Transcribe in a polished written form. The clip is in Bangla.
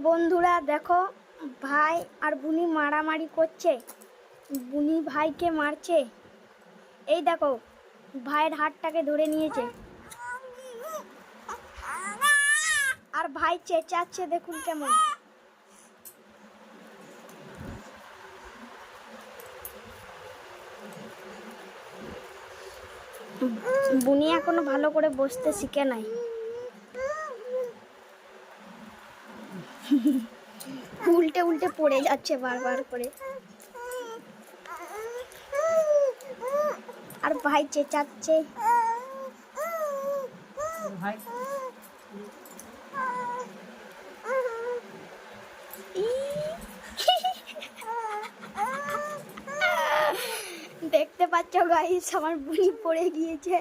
বন্ধুরা দেখো, ভাই আর বুনি মারামারি করছে। বুনি ভাইকে মারছে। এই দেখো, ভাইয়ের হাতটাকে ধরে নিয়েছে আর ভাই চেঁচাচ্ছে, দেখুন কেমন। বুনি এখনো ভালো করে বসতে শিখে নাই। উল্টে উল্টে পড়ে যাচ্ছে বারবার করে, আর ভাই চেঁচাচ্ছে। দেখতে পাচ্ছ গাইস, আমার বুনি পড়ে গিয়েছে।